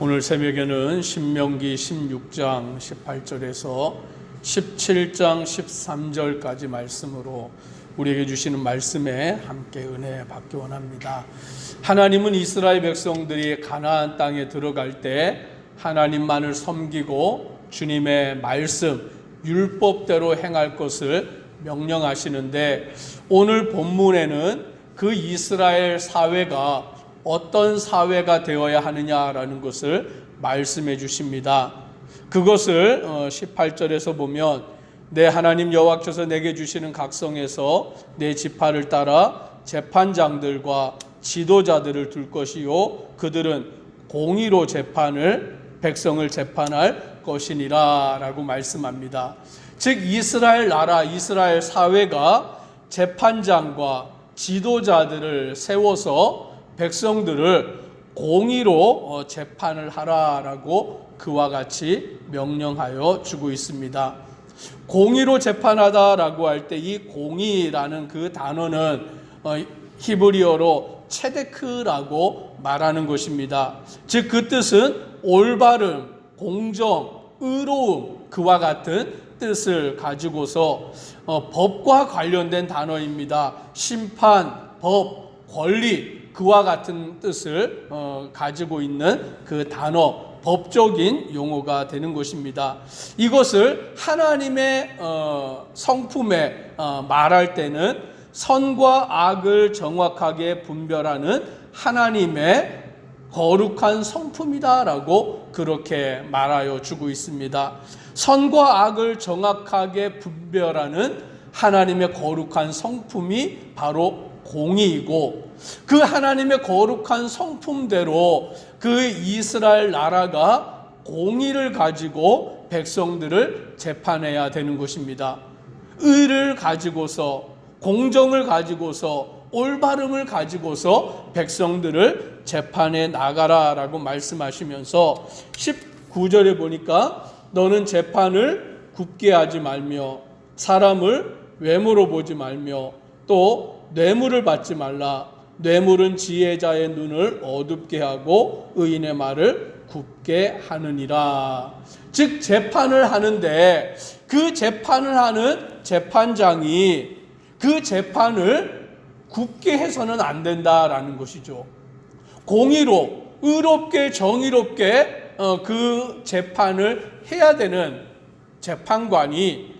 오늘 새벽에는 신명기 16장 18절에서 17장 13절까지 말씀으로 우리에게 주시는 말씀에 함께 은혜 받기 원합니다. 하나님은 이스라엘 백성들이 가나안 땅에 들어갈 때 하나님만을 섬기고 주님의 말씀, 율법대로 행할 것을 명령하시는데, 오늘 본문에는 그 이스라엘 사회가 어떤 사회가 되어야 하느냐라는 것을 말씀해 주십니다. 그것을 18절에서 보면, 내 하나님 여호와께서 내게 주시는 각성에서 내 지파를 따라 재판장들과 지도자들을 둘 것이요 그들은 공의로 백성을 재판할 것이니라 라고 말씀합니다. 즉 이스라엘 나라, 이스라엘 사회가 재판장과 지도자들을 세워서 백성들을 공의로 재판을 하라라고 그와 같이 명령하여 주고 있습니다. 공의로 재판하다라고 할 때 이 공의라는 그 단어는 히브리어로 체데크라고 말하는 것입니다. 즉 그 뜻은 올바름, 공정, 의로움, 그와 같은 뜻을 가지고서 법과 관련된 단어입니다. 심판, 법, 권리, 그와 같은 뜻을 가지고 있는 그 단어, 법적인 용어가 되는 것입니다. 이것을 하나님의 성품에 말할 때는 선과 악을 정확하게 분별하는 하나님의 거룩한 성품이다라고 그렇게 말하여 주고 있습니다. 선과 악을 정확하게 분별하는 하나님의 거룩한 성품이 바로 공의이고, 그 하나님의 거룩한 성품대로 그 이스라엘 나라가 공의를 가지고 백성들을 재판해야 되는 것입니다. 의를 가지고서, 공정을 가지고서, 올바름을 가지고서 백성들을 재판해 나가라라고 말씀하시면서 19절에 보니까 너는 재판을 굽게 하지 말며 사람을 외모로 보지 말며 또 뇌물을 받지 말라. 뇌물은 지혜자의 눈을 어둡게 하고 의인의 말을 굽게 하느니라. 즉 재판을 하는데 그 재판을 하는 재판장이 그 재판을 굽게 해서는 안 된다라는 것이죠. 공의로, 의롭게, 정의롭게 그 재판을 해야 되는 재판관이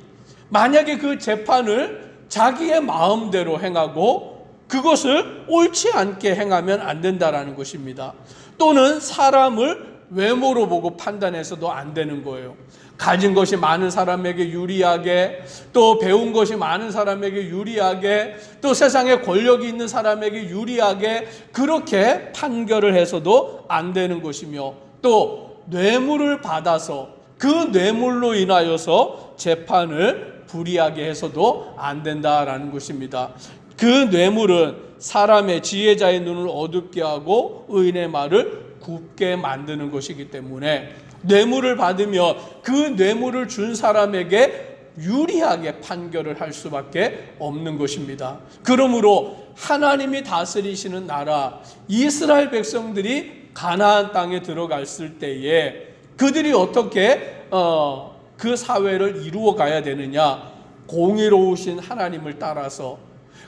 만약에 그 재판을 자기의 마음대로 행하고 그것을 옳지 않게 행하면 안 된다라는 것입니다. 또는 사람을 외모로 보고 판단해서도 안 되는 거예요. 가진 것이 많은 사람에게 유리하게, 또 배운 것이 많은 사람에게 유리하게, 또 세상에 권력이 있는 사람에게 유리하게 그렇게 판결을 해서도 안 되는 것이며, 또 뇌물을 받아서 그 뇌물로 인하여서 재판을 불이하게 해서도 안 된다라는 것입니다. 그 뇌물은 사람의 지혜자의 눈을 어둡게 하고 의인의 말을 굽게 만드는 것이기 때문에 뇌물을 받으며 그 뇌물을 준 사람에게 유리하게 판결을 할 수밖에 없는 것입니다. 그러므로 하나님이 다스리시는 나라 이스라엘 백성들이 가나안 땅에 들어갔을 때에 그들이 어떻게 그 사회를 이루어 가야 되느냐? 공의로우신 하나님을 따라서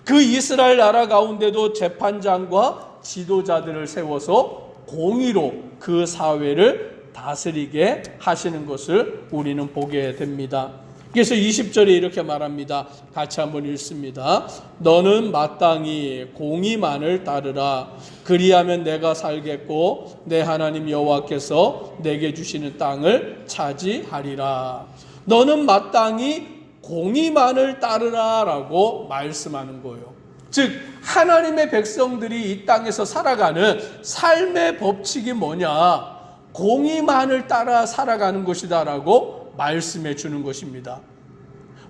그 이스라엘 나라 가운데도 재판장과 지도자들을 세워서 공의로 그 사회를 다스리게 하시는 것을 우리는 보게 됩니다. 그래서 20절에 이렇게 말합니다. 같이 한번 읽습니다. 너는 마땅히 공의만을 따르라. 그리하면 내가 살겠고 내 하나님 여호와께서 내게 주시는 땅을 차지하리라. 너는 마땅히 공의만을 따르라라고 말씀하는 거예요. 즉 하나님의 백성들이 이 땅에서 살아가는 삶의 법칙이 뭐냐? 공의만을 따라 살아가는 것이다라고 말씀해 주는 것입니다.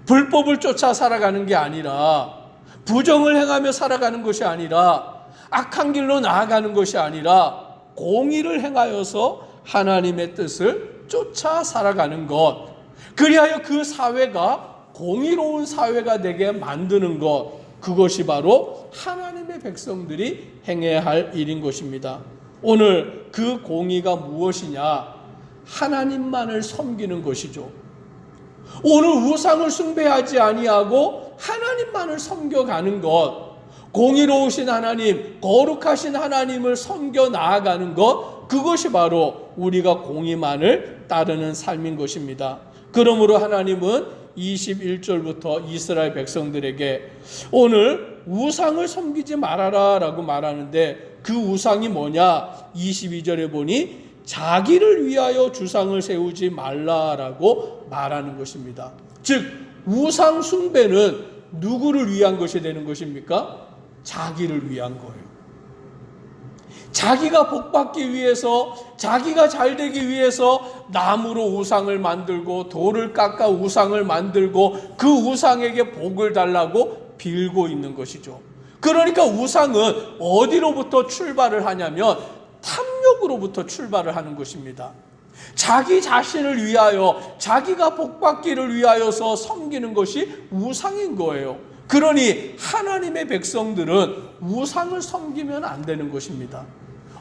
불법을 쫓아 살아가는 게 아니라, 부정을 행하며 살아가는 것이 아니라, 악한 길로 나아가는 것이 아니라 공의를 행하여서 하나님의 뜻을 쫓아 살아가는 것, 그리하여 그 사회가 공의로운 사회가 되게 만드는 것, 그것이 바로 하나님의 백성들이 행해야 할 일인 것입니다. 오늘 그 공의가 무엇이냐? 하나님만을 섬기는 것이죠. 오늘 우상을 숭배하지 아니하고 하나님만을 섬겨가는 것, 공의로우신 하나님, 거룩하신 하나님을 섬겨 나아가는 것, 그것이 바로 우리가 공의만을 따르는 삶인 것입니다. 그러므로 하나님은 21절부터 이스라엘 백성들에게 오늘 우상을 섬기지 말아라 라고 말하는데, 그 우상이 뭐냐? 22절에 보니 자기를 위하여 주상을 세우지 말라라고 말하는 것입니다. 즉 우상 숭배는 누구를 위한 것이 되는 것입니까? 자기를 위한 거예요. 자기가 복받기 위해서, 자기가 잘되기 위해서 나무로 우상을 만들고 돌을 깎아 우상을 만들고 그 우상에게 복을 달라고 빌고 있는 것이죠. 그러니까 우상은 어디로부터 출발을 하냐면 탐욕으로부터 출발을 하는 것입니다. 자기 자신을 위하여, 자기가 복받기를 위하여서 섬기는 것이 우상인 거예요. 그러니 하나님의 백성들은 우상을 섬기면 안 되는 것입니다.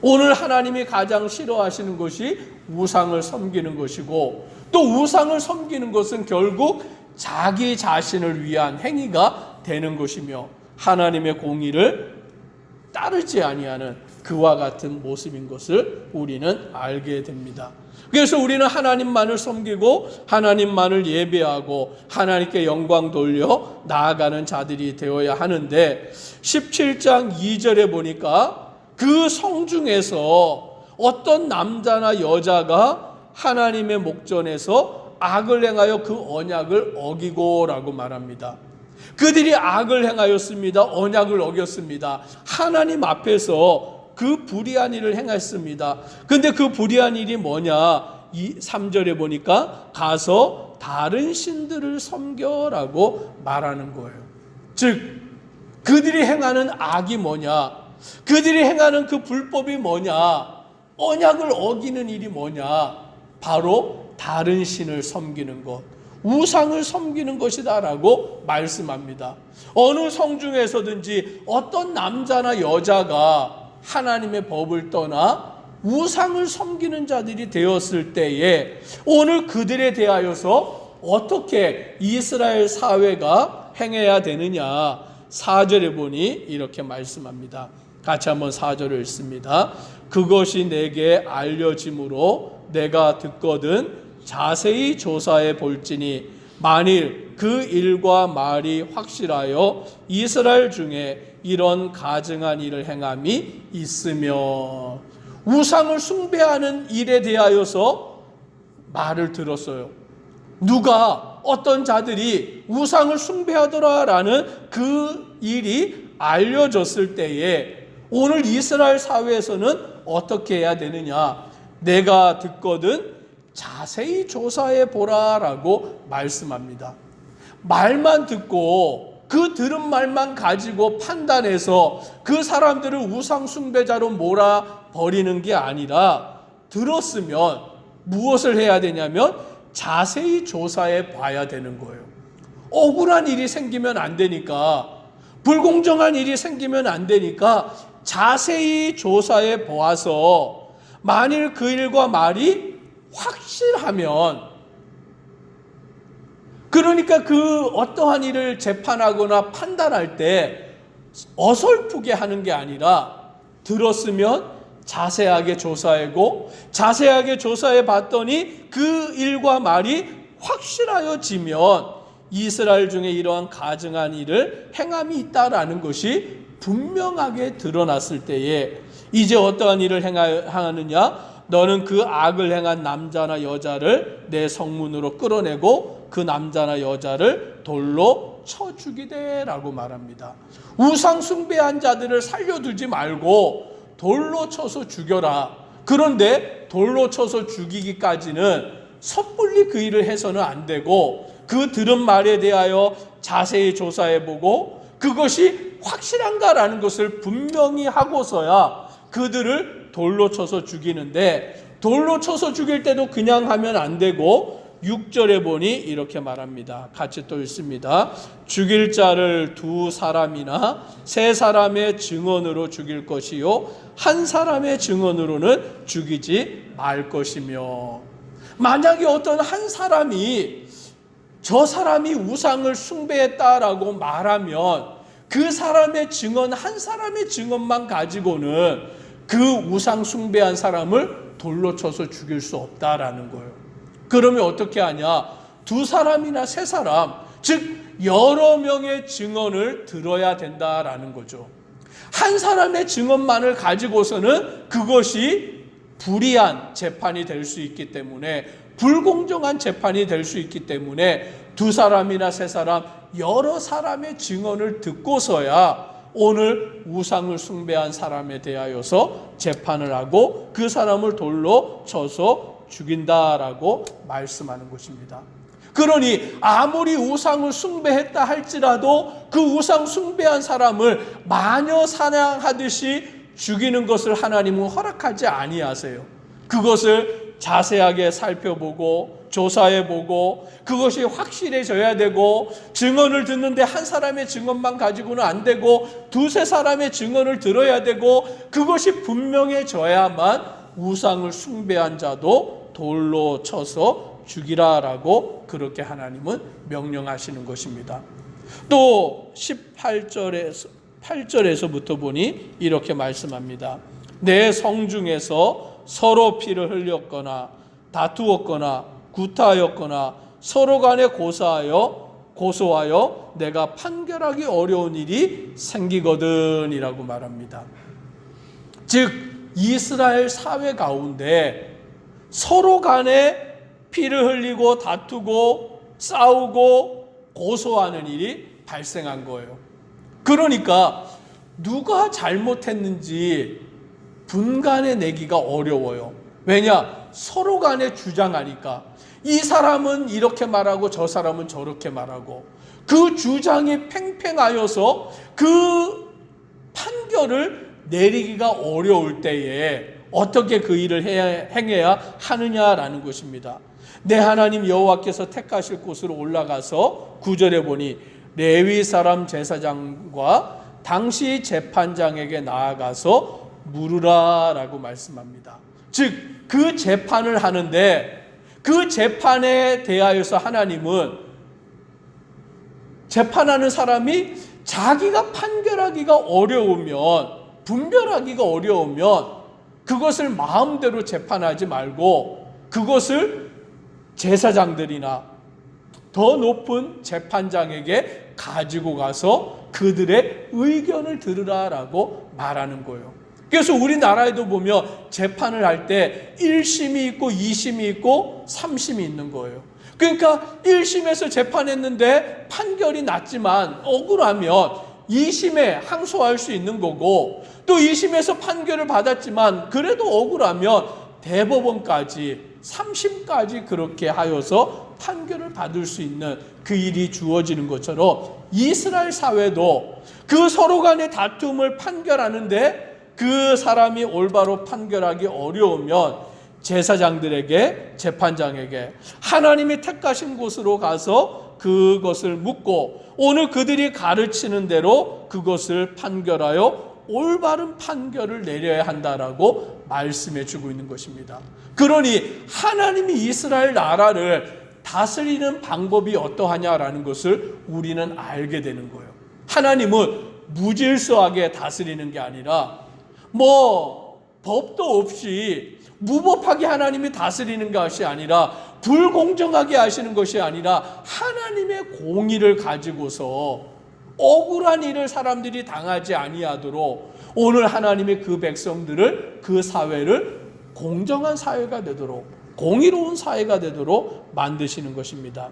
오늘 하나님이 가장 싫어하시는 것이 우상을 섬기는 것이고, 또 우상을 섬기는 것은 결국 자기 자신을 위한 행위가 되는 것이며 하나님의 공의를 따르지 아니하는 그와 같은 모습인 것을 우리는 알게 됩니다. 그래서 우리는 하나님만을 섬기고 하나님만을 예배하고 하나님께 영광 돌려 나아가는 자들이 되어야 하는데, 17장 2절에 보니까 그 성중에서 어떤 남자나 여자가 하나님의 목전에서 악을 행하여 그 언약을 어기고 라고 말합니다. 그들이 악을 행하였습니다. 언약을 어겼습니다. 하나님 앞에서 그 불의한 일을 행했습니다. 근데 그 불의한 일이 뭐냐? 3절에 보니까 가서 다른 신들을 섬겨라고 말하는 거예요. 즉 그들이 행하는 악이 뭐냐? 그들이 행하는 그 불법이 뭐냐? 언약을 어기는 일이 뭐냐? 바로 다른 신을 섬기는 것, 우상을 섬기는 것이다 라고 말씀합니다. 어느 성중에서든지 어떤 남자나 여자가 하나님의 법을 떠나 우상을 섬기는 자들이 되었을 때에 오늘 그들에 대하여서 어떻게 이스라엘 사회가 행해야 되느냐? 4절에 보니 이렇게 말씀합니다. 같이 한번 4절을 읽습니다. 그것이 내게 알려짐으로 내가 듣거든 자세히 조사해 볼지니 만일 그 일과 말이 확실하여 이스라엘 중에 이런 가증한 일을 행함이 있으며, 우상을 숭배하는 일에 대하여서 말을 들었어요. 누가, 어떤 자들이 우상을 숭배하더라라는 그 일이 알려졌을 때에 오늘 이스라엘 사회에서는 어떻게 해야 되느냐? 내가 듣거든 자세히 조사해 보라라고 말씀합니다. 말만 듣고 그 들은 말만 가지고 판단해서 그 사람들을 우상 숭배자로 몰아버리는 게 아니라, 들었으면 무엇을 해야 되냐면 자세히 조사해 봐야 되는 거예요. 억울한 일이 생기면 안 되니까, 불공정한 일이 생기면 안 되니까 자세히 조사해 보아서 만일 그 일과 말이 확실하면, 그러니까 그 어떠한 일을 재판하거나 판단할 때 어설프게 하는 게 아니라 들었으면 자세하게 조사하고, 자세하게 조사해 봤더니 그 일과 말이 확실하여지면 이스라엘 중에 이러한 가증한 일을 행함이 있다라는 것이 분명하게 드러났을 때에 이제 어떠한 일을 행하느냐? 너는 그 악을 행한 남자나 여자를 내 성문으로 끌어내고 그 남자나 여자를 돌로 쳐 죽이되라고 말합니다. 우상 숭배한 자들을 살려두지 말고 돌로 쳐서 죽여라. 그런데 돌로 쳐서 죽이기까지는 섣불리 그 일을 해서는 안 되고, 그 들은 말에 대하여 자세히 조사해보고 그것이 확실한가라는 것을 분명히 하고서야 그들을 돌로 쳐서 죽이는데, 돌로 쳐서 죽일 때도 그냥 하면 안 되고 6절에 보니 이렇게 말합니다. 같이 또 읽습니다. 죽일 자를 두 사람이나 세 사람의 증언으로 죽일 것이요 한 사람의 증언으로는 죽이지 말 것이며. 만약에 어떤 한 사람이 저 사람이 우상을 숭배했다라고 말하면 그 사람의 증언, 한 사람의 증언만 가지고는 그 우상 숭배한 사람을 돌로 쳐서 죽일 수 없다라는 거예요. 그러면 어떻게 하냐? 두 사람이나 세 사람, 즉 여러 명의 증언을 들어야 된다라는 거죠. 한 사람의 증언만을 가지고서는 그것이 불이한 재판이 될 수 있기 때문에, 불공정한 재판이 될 수 있기 때문에 두 사람이나 세 사람, 여러 사람의 증언을 듣고서야 오늘 우상을 숭배한 사람에 대하여서 재판을 하고 그 사람을 돌로 쳐서 죽인다라고 말씀하는 것입니다. 그러니 아무리 우상을 숭배했다 할지라도 그 우상 숭배한 사람을 마녀 사냥하듯이 죽이는 것을 하나님은 허락하지 아니하세요. 그것을 자세하게 살펴보고 조사해보고 그것이 확실해져야 되고, 증언을 듣는데 한 사람의 증언만 가지고는 안 되고 두세 사람의 증언을 들어야 되고, 그것이 분명해져야만 우상을 숭배한 자도 돌로 쳐서 죽이라라고 그렇게 하나님은 명령하시는 것입니다. 또 8절에서부터 보니 이렇게 말씀합니다. 내 성중에서 서로 피를 흘렸거나 다투었거나 구타하였거나 서로 간에 고소하여 내가 판결하기 어려운 일이 생기거든이라고 말합니다. 즉 이스라엘 사회 가운데 서로 간에 피를 흘리고 다투고 싸우고 고소하는 일이 발생한 거예요. 그러니까 누가 잘못했는지 분간해 내기가 어려워요. 왜냐? 서로 간에 주장하니까 이 사람은 이렇게 말하고 저 사람은 저렇게 말하고, 그 주장이 팽팽하여서 그 판결을 내리기가 어려울 때에 어떻게 그 일을 행해야 하느냐라는 것입니다. 내 하나님 여호와께서 택하실 곳으로 올라가서 9절에 보니 레위 사람 제사장과 당시 재판장에게 나아가서 물으라라고 말씀합니다. 즉 그 재판을 하는데 그 재판에 대하여서 하나님은 재판하는 사람이 자기가 판결하기가 어려우면, 분별하기가 어려우면 그것을 마음대로 재판하지 말고 그것을 제사장들이나 더 높은 재판장에게 가지고 가서 그들의 의견을 들으라라고 말하는 거예요. 그래서 우리나라에도 보면 재판을 할 때 1심이 있고 2심이 있고 3심이 있는 거예요. 그러니까 1심에서 재판했는데 판결이 났지만 억울하면 2심에 항소할 수 있는 거고, 또 2심에서 판결을 받았지만 그래도 억울하면 대법원까지 3심까지 그렇게 하여서 판결을 받을 수 있는 그 일이 주어지는 것처럼 이스라엘 사회도 그 서로 간의 다툼을 판결하는데 그 사람이 올바로 판결하기 어려우면 제사장들에게, 재판장에게 하나님이 택하신 곳으로 가서 그것을 묻고 오늘 그들이 가르치는 대로 그것을 판결하여 올바른 판결을 내려야 한다라고 말씀해 주고 있는 것입니다. 그러니 하나님이 이스라엘 나라를 다스리는 방법이 어떠하냐라는 것을 우리는 알게 되는 거예요. 하나님은 무질서하게 다스리는 게 아니라 법도 없이 무법하게 하나님이 다스리는 것이 아니라, 불공정하게 하시는 것이 아니라 하나님의 공의를 가지고서 억울한 일을 사람들이 당하지 아니하도록 오늘 하나님의 그 백성들을, 그 사회를 공정한 사회가 되도록, 공의로운 사회가 되도록 만드시는 것입니다.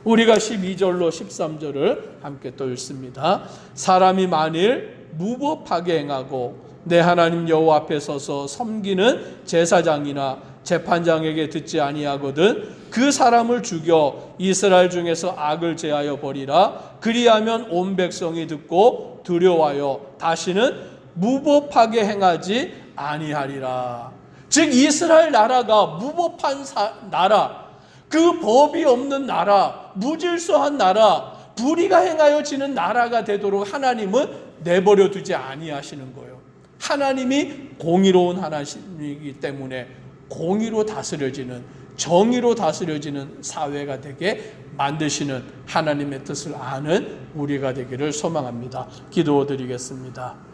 우리가 12절로 13절을 함께 또 읽습니다. 사람이 만일 무법하게 행하고 내 하나님 여호와 앞에 서서 섬기는 제사장이나 재판장에게 듣지 아니하거든 그 사람을 죽여 이스라엘 중에서 악을 제하여 버리라. 그리하면 온 백성이 듣고 두려워하여 다시는 무법하게 행하지 아니하리라. 즉 이스라엘 나라가 무법한 나라, 그 법이 없는 나라, 무질서한 나라, 불의가 행하여지는 나라가 되도록 하나님은 내버려 두지 아니하시는 거예요. 하나님이 공의로운 하나님이기 때문에 공의로 다스려지는, 정의로 다스려지는 사회가 되게 만드시는 하나님의 뜻을 아는 우리가 되기를 소망합니다. 기도드리겠습니다.